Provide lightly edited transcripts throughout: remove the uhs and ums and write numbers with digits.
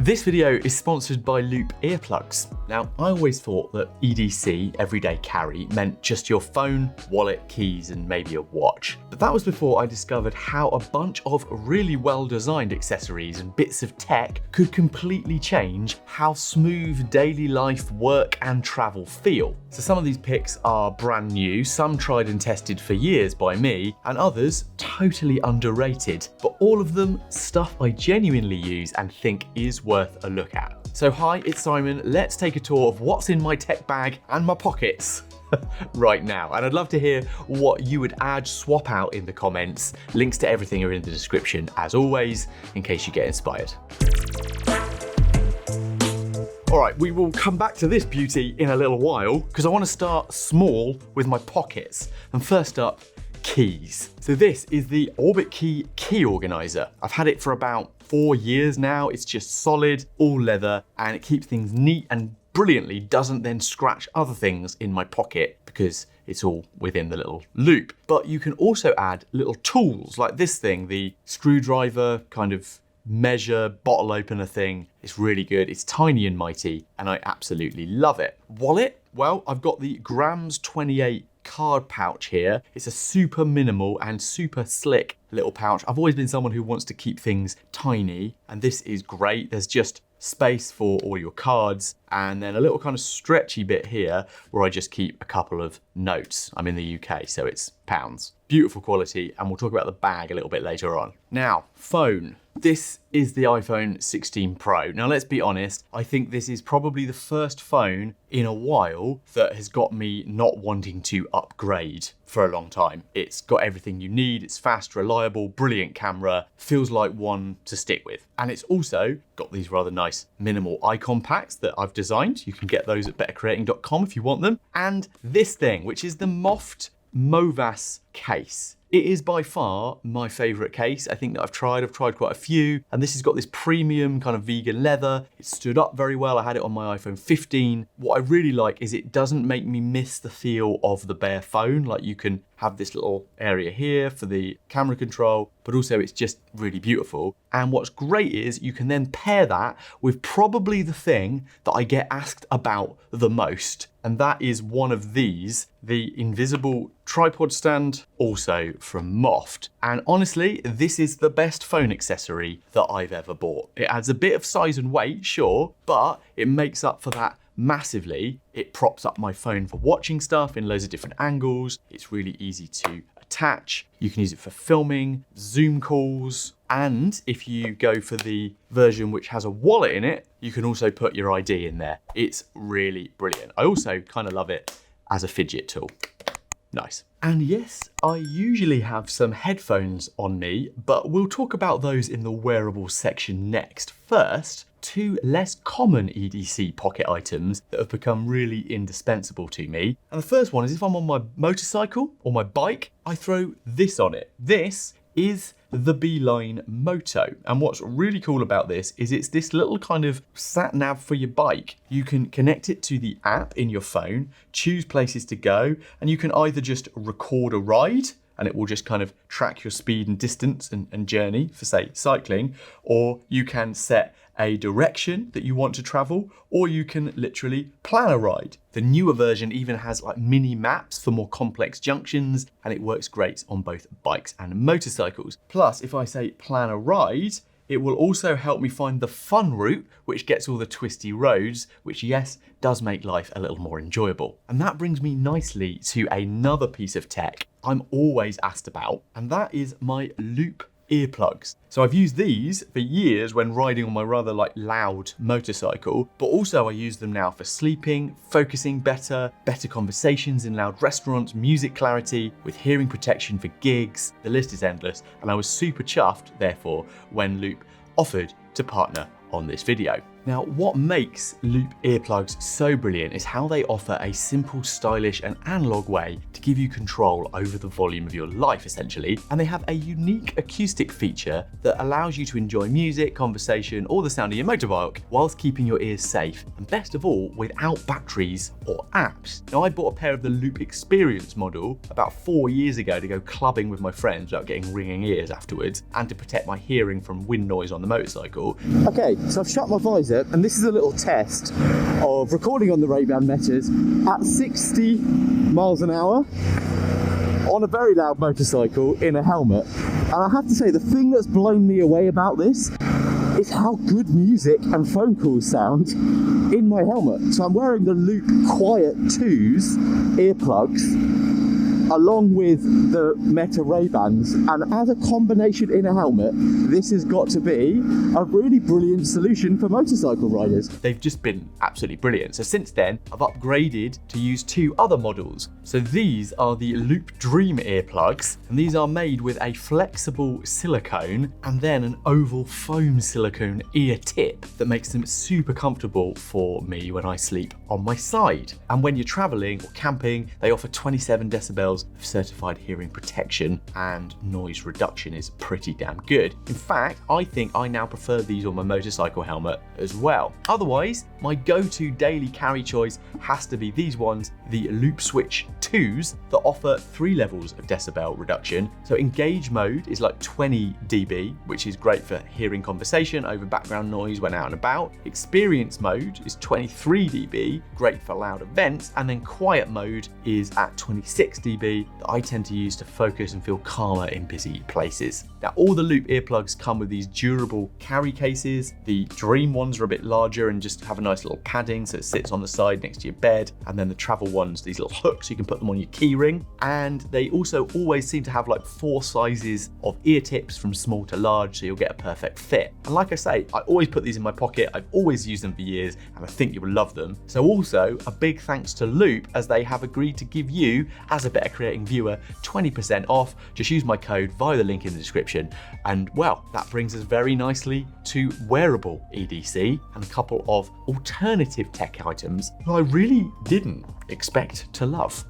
This video is sponsored by Loop earplugs. Now, I always thought that EDC, everyday carry, meant just your phone, wallet, keys, and maybe a watch. But that was before I discovered how a bunch of really well-designed accessories and bits of tech could completely change how smooth daily life, work, and travel feel. So some of these picks are brand new, some tried and tested for years by me, and others totally underrated. But all of them, stuff I genuinely use and think is worth a look at. So hi, it's Simon. Let's take a tour of what's in my tech bag and my pockets right now. And I'd love to hear what you would add, swap out in the comments. Links to everything are in the description as always, in case you get inspired. All right, we will come back to this beauty in a little while because I want to start small with my pockets. And first up, keys. So this is the Orbit Key key organizer. I've had it for about 4 years now. It's just solid, all leather, and it keeps things neat and brilliantly doesn't then scratch other things in my pocket because it's all within the little loop. But you can also add little tools like this thing, the screwdriver kind of measure bottle opener thing. It's really good. It's tiny and mighty, and I absolutely love it. Wallet? Well, I've got the Grams 28 card pouch here. It's a super minimal and super slick little pouch. I've always been someone who wants to keep things tiny, and this is great. There's just space for all your cards, and then a little kind of stretchy bit here where I just keep a couple of notes. I'm in the UK, so it's pounds. Beautiful quality, and we'll talk about the bag a little bit later on. Now, phone. This is the iPhone 16 Pro. Now, let's be honest, I think this is probably the first phone in a while that has got me not wanting to upgrade for a long time. It's got everything you need. It's fast, reliable, brilliant camera, feels like one to stick with. And it's also got these rather nice minimal icon packs that I've designed. You can get those at bettercreating.com if you want them. And this thing, which is the Moft Movas case. It is by far my favorite case. I think that I've tried quite a few, and this has got this premium kind of vegan leather. It stood up very well. I had it on my iPhone 15. What I really like is it doesn't make me miss the feel of the bare phone. Like, you can have this little area here for the camera control, but also it's just really beautiful. And what's great is you can then pair that with probably the thing that I get asked about the most, and that is one of these, the invisible tripod stand, also from Moft. And honestly, this is the best phone accessory that I've ever bought. It adds a bit of size and weight, sure, but it makes up for that massively. It props up my phone for watching stuff in loads of different angles. It's really easy to attach. You can use it for filming, Zoom calls, and if you go for the version which has a wallet in it, you can also put your ID in there. It's really brilliant. I also kind of love it as a fidget tool. Nice. And yes, I usually have some headphones on me, but we'll talk about those in the wearables section next. First, two less common EDC pocket items that have become really indispensable to me. And the first one is if I'm on my motorcycle or my bike, I throw this on it. This is the Beeline Moto. And what's really cool about this is it's this little kind of sat nav for your bike. You can connect it to the app in your phone, choose places to go, and you can either just record a ride and it will just kind of track your speed and distance and journey for, say, cycling, or you can set a direction that you want to travel, or you can literally plan a ride. The newer version even has like mini maps for more complex junctions, and it works great on both bikes and motorcycles. Plus, if I say plan a ride, it will also help me find the fun route, which gets all the twisty roads, which, yes, does make life a little more enjoyable. And that brings me nicely to another piece of tech I'm always asked about, and that is my Loop earplugs. So I've used these for years when riding on my rather loud motorcycle, but also I use them now for sleeping, focusing better conversations in loud restaurants, music clarity, with hearing protection for gigs. The list is endless, and I was super chuffed, therefore, when Loop offered to partner on this video. Now, what makes Loop earplugs so brilliant is how they offer a simple, stylish and analog way to give you control over the volume of your life, essentially. And they have a unique acoustic feature that allows you to enjoy music, conversation, or the sound of your motorbike whilst keeping your ears safe. And best of all, without batteries or apps. Now, I bought a pair of the Loop Experience model about 4 years ago to go clubbing with my friends without getting ringing ears afterwards, and to protect my hearing from wind noise on the motorcycle. Okay, so I've shut my visor, and this is a little test of recording on the Ray-Ban Metas at 60 miles an hour on a very loud motorcycle in a helmet. And I have to say, the thing that's blown me away about this is how good music and phone calls sound in my helmet. So I'm wearing the Loop Quiet 2s earplugs along with the Meta Ray-Bans, and as a combination in a helmet, this has got to be a really brilliant solution for motorcycle riders. They've just been absolutely brilliant. So since then, I've upgraded to use 2 other models. So these are the Loop Dream earplugs, and these are made with a flexible silicone and then an oval foam silicone ear tip that makes them super comfortable for me when I sleep on my side. And when you're traveling or camping, they offer 27 decibels of certified hearing protection, and noise reduction is pretty damn good. In fact, I think I now prefer these on my motorcycle helmet as well. Otherwise, my go-to daily carry choice has to be these ones, the Loop Switch 2s, that offer 3 levels of decibel reduction. So engage mode is like 20 dB, which is great for hearing conversation over background noise when out and about. Experience mode is 23 dB, great for loud events. And then quiet mode is at 26 dB, that I tend to use to focus and feel calmer in busy places. Now, all the Loop earplugs come with these durable carry cases. The Dream ones are a bit larger and just have a nice little padding, so it sits on the side next to your bed. And then the travel ones, these little hooks, you can put them on your key ring. And they also always seem to have like 4 sizes of ear tips from small to large, so you'll get a perfect fit. And like I say, I always put these in my pocket. I've always used them for years, and I think you will love them. So also a big thanks to Loop, as they have agreed to give you, as a Better Creating viewer, 20% off. Just use my code via the link in the description. And well, that brings us very nicely to Wearable EDC and a couple of alternative tech items that I really didn't expect to love.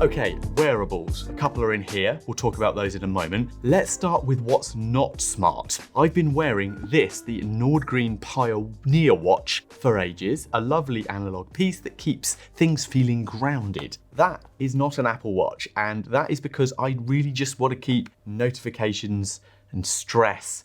Okay, wearables. A couple are in here. We'll talk about those in a moment. Let's start with what's not smart. I've been wearing this, the Nordgreen Pioneer watch, for ages. A lovely analog piece that keeps things feeling grounded. That is not an Apple Watch, and that is because I really just want to keep notifications and stress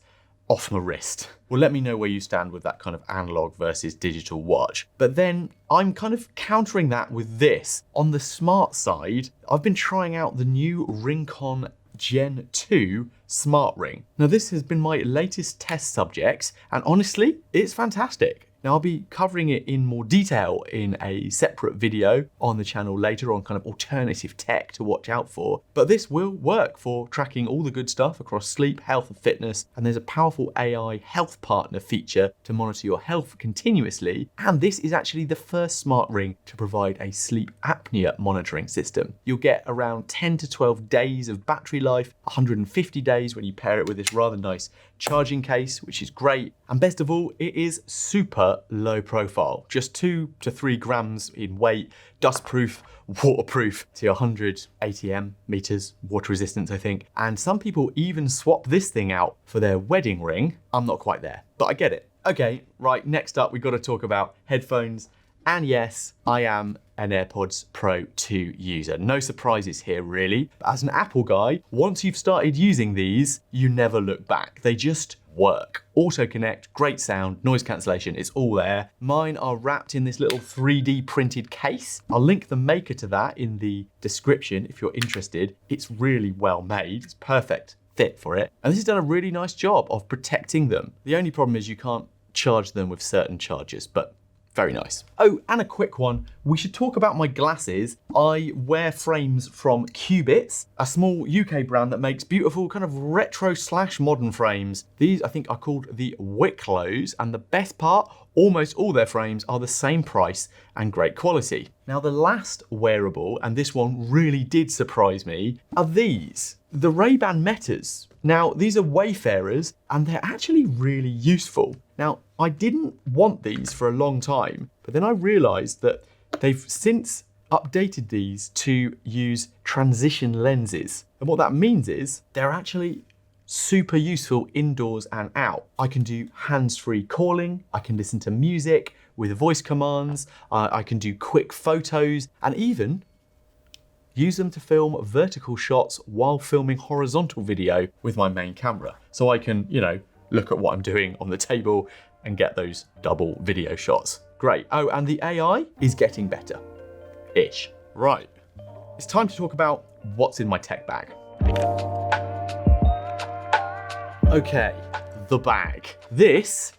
off my wrist. Well, let me know where you stand with that kind of analog versus digital watch. But then I'm kind of countering that with this. On the smart side, I've been trying out the new Rincon Gen 2 Smart Ring. Now, this has been my latest test subject, and honestly, it's fantastic. Now, I'll be covering it in more detail in a separate video on the channel later on kind of alternative tech to watch out for. But this will work for tracking all the good stuff across sleep, health and fitness. And there's a powerful AI health partner feature to monitor your health continuously. And this is actually the first smart ring to provide a sleep apnea monitoring system. You'll get around 10 to 12 days of battery life, 150 days when you pair it with this rather nice charging case, which is great. And best of all, it is super low profile, just 2 to 3 grams in weight, dustproof, waterproof to 100 ATM meters, water resistance, I think. And some people even swap this thing out for their wedding ring. I'm not quite there, but I get it. Okay, right, next up, we've got to talk about headphones. And yes, I am an AirPods Pro 2 user. No surprises here, really. But as an Apple guy, once you've started using these, you never look back. They just work. Auto connect, great sound, noise cancellation, it's all there. Mine are wrapped in this little 3D printed case. I'll link the maker to that in the description if you're interested. It's really well made. It's perfect fit for it. And this has done a really nice job of protecting them. The only problem is you can't charge them with certain chargers, but very nice. Oh, and a quick one. We should talk about my glasses. I wear frames from Cubits, a small UK brand that makes beautiful kind of retro / modern frames. These I think are called the Wicklows, and the best part, almost all their frames are the same price and great quality. Now, the last wearable, and this one really did surprise me, are these. the Ray-Ban Metas. Now, these are wayfarers and they're actually really useful. Now, I didn't want these for a long time, but then I realized that they've since updated these to use transition lenses. And what that means is they're actually super useful indoors and out. I can do hands-free calling, I can listen to music with voice commands, I can do quick photos, and even use them to film vertical shots while filming horizontal video with my main camera. So I can, look at what I'm doing on the table and get those double video shots. Great. Oh, and the AI is getting better-ish. Right, it's time to talk about what's in my tech bag. Okay, the bag. This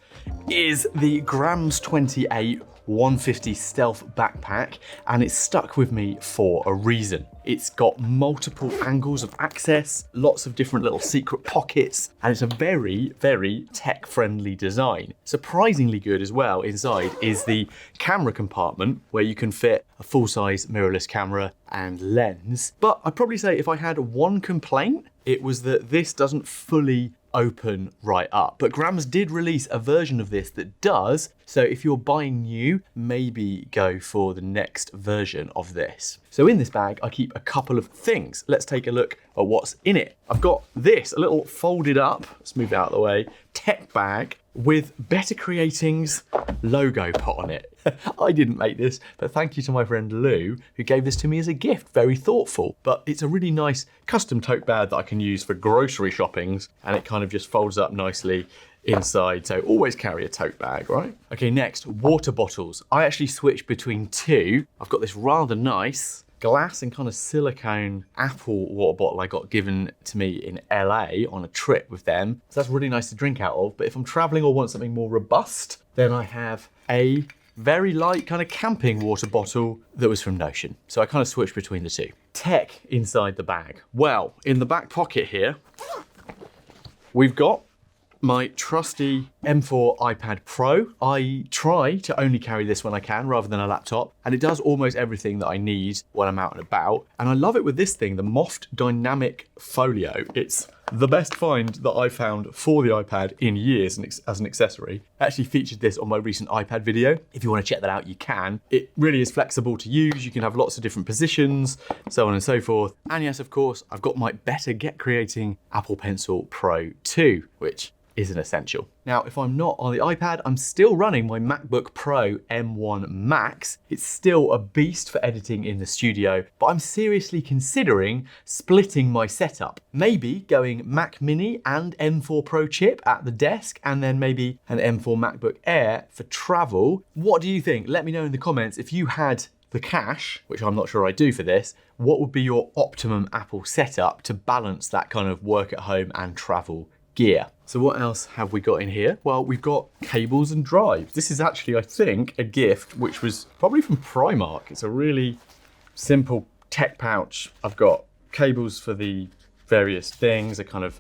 is the Grams 28 150 Stealth backpack, and it's stuck with me for a reason. It's got multiple angles of access, lots of different little secret pockets, and it's a very, very tech-friendly design. Surprisingly good as well inside is the camera compartment where you can fit a full-size mirrorless camera and lens. But I'd probably say if I had one complaint, it was that this doesn't fully open right up. But Grams did release a version of this that does, so if you're buying new, maybe go for the next version of this. So in this bag, I keep a couple of things. Let's take a look at what's in it. I've got this, a little folded up, let's move it out of the way, tech bag with Better Creating's logo put on it. I didn't make this, but thank you to my friend Lou, who gave this to me as a gift. Very thoughtful, but it's a really nice custom tote bag that I can use for grocery shoppings, and it kind of just folds up nicely inside, so always carry a tote bag, right? Okay, next, water bottles. I actually switched between two. I've got this rather nice glass and kind of silicone Apple water bottle I got given to me in LA on a trip with them. So that's really nice to drink out of. But if I'm traveling or want something more robust, then I have a very light kind of camping water bottle that was from Notion. So I kind of switched between the two. Tech inside the bag. Well, in the back pocket here, we've got my trusty M4 iPad Pro. I try to only carry this when I can rather than a laptop, and it does almost everything that I need when I'm out and about. And I love it with this thing, the Moft Dynamic Folio. It's the best find that I found for the iPad in years as an accessory. I actually featured this on my recent iPad video. If you want to check that out, you can. It really is flexible to use. You can have lots of different positions, so on and so forth. And yes, of course, I've got my Better Get Creating Apple Pencil Pro 2, which is an essential. Now, if I'm not on the iPad, I'm still running my MacBook Pro M1 Max. It's still a beast for editing in the studio, but I'm seriously considering splitting my setup. Maybe going Mac Mini and M4 Pro chip at the desk, and then maybe an M4 MacBook Air for travel. What do you think? Let me know in the comments if you had the cash, which I'm not sure I do for this. What would be your optimum Apple setup to balance that kind of work at home and travel gear? So what else have we got in here? Well, we've got cables and drives. This is actually, I think, a gift which was probably from Primark. It's a really simple tech pouch. I've got cables for the various things, a kind of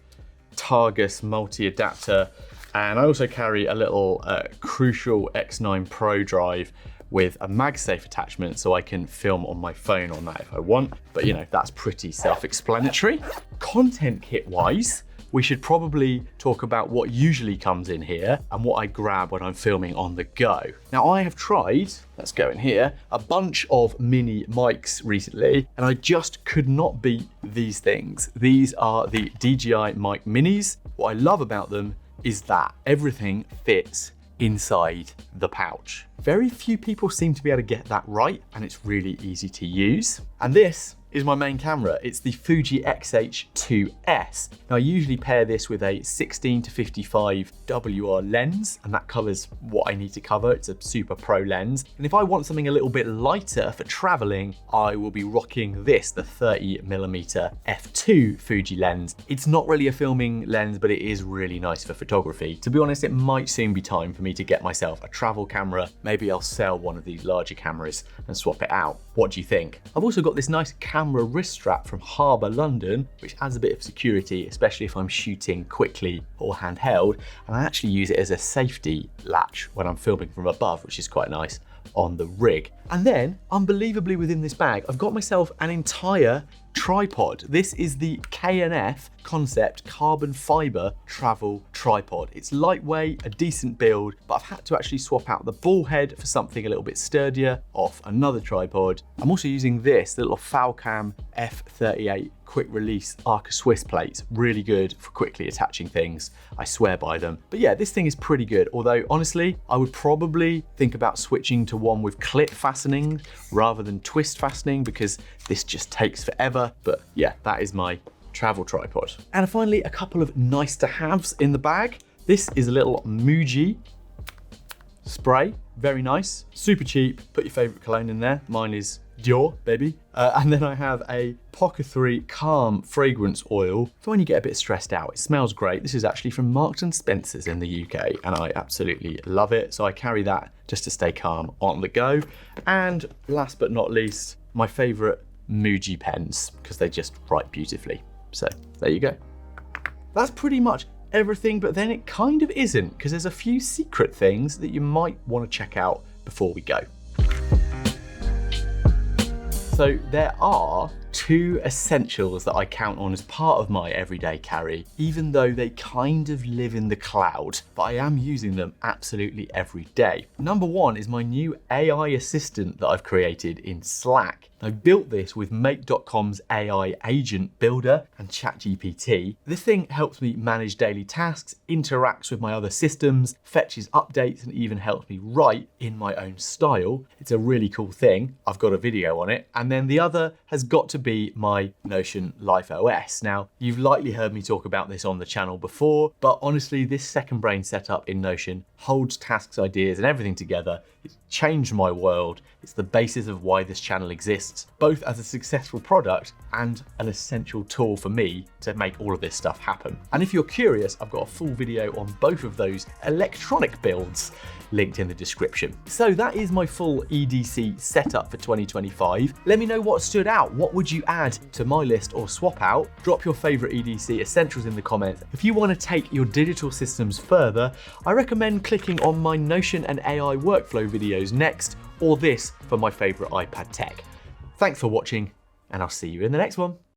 Targus multi-adapter, and I also carry a little Crucial X9 Pro drive with a MagSafe attachment so I can film on my phone on that if I want. But that's pretty self-explanatory. Content kit-wise, we should probably talk about what usually comes in here and what I grab when I'm filming on the go. Now, I have tried, let's go in here, a bunch of mini mics recently, and I just could not beat these things. These are the DJI Mic Minis. What I love about them is that everything fits inside the pouch. Very few people seem to be able to get that right, and it's really easy to use. And this is my main camera. It's the Fuji X-H2S. Now I usually pair this with a 16-55 WR lens, and that covers what I need to cover. It's a super pro lens. And if I want something a little bit lighter for traveling, I will be rocking this, the 30mm f2 Fuji lens. It's not really a filming lens, but it is really nice for photography. To be honest, it might soon be time for me to get myself a travel camera. Maybe I'll sell one of these larger cameras and swap it out. What do you think? I've also got this nice camera wrist strap from Harbour London, which adds a bit of security, especially if I'm shooting quickly or handheld. And I actually use it as a safety latch when I'm filming from above, which is quite nice on the rig. And then, unbelievably within this bag, I've got myself an entire tripod. This is the K&F Concept carbon fiber travel tripod. It's lightweight, a decent build, but I've had to actually swap out the ball head for something a little bit sturdier off another tripod. I'm also using this, the little Falcam F38 quick release Arca Swiss plates. Really good for quickly attaching things. I swear by them. But yeah, this thing is pretty good. Although honestly, I would probably think about switching to one with clip fastening rather than twist fastening, because this just takes forever. But yeah, that is my travel tripod. And finally, a couple of nice to haves in the bag. This is a little Muji spray, very nice, super cheap. Put your favorite cologne in there. Mine is Dior, baby. And then I have a Pocket 3 Calm fragrance oil for when you get a bit stressed out. It smells great. This is actually from Marks and Spencer's in the UK, and I absolutely love it. So I carry that just to stay calm on the go. And last but not least, my favorite Muji pens, because they just write beautifully. So there you go. That's pretty much everything, but then it kind of isn't, because there's a few secret things that you might want to check out before we go. So there are 2 essentials that I count on as part of my everyday carry, even though they kind of live in the cloud, but I am using them absolutely every day. Number 1 is my new AI assistant that I've created in Slack. I built this with Make.com's AI agent builder and ChatGPT. This thing helps me manage daily tasks, interacts with my other systems, fetches updates, and even helps me write in my own style. It's a really cool thing. I've got a video on it. And then the other has got to be my Notion Life OS. Now, you've likely heard me talk about this on the channel before, but honestly, this second brain setup in Notion holds tasks, ideas, and everything together. It's changed my world. It's the basis of why this channel exists, both as a successful product and an essential tool for me to make all of this stuff happen. And if you're curious, I've got a full video on both of those electronic builds linked in the description. So that is my full EDC setup for 2025. Let me know what stood out. What would you add to my list or swap out? Drop your favorite EDC essentials in the comments. If you want to take your digital systems further, I recommend clicking on my Notion and AI workflow videos next, or this for my favorite iPad tech. Thanks for watching, and I'll see you in the next one.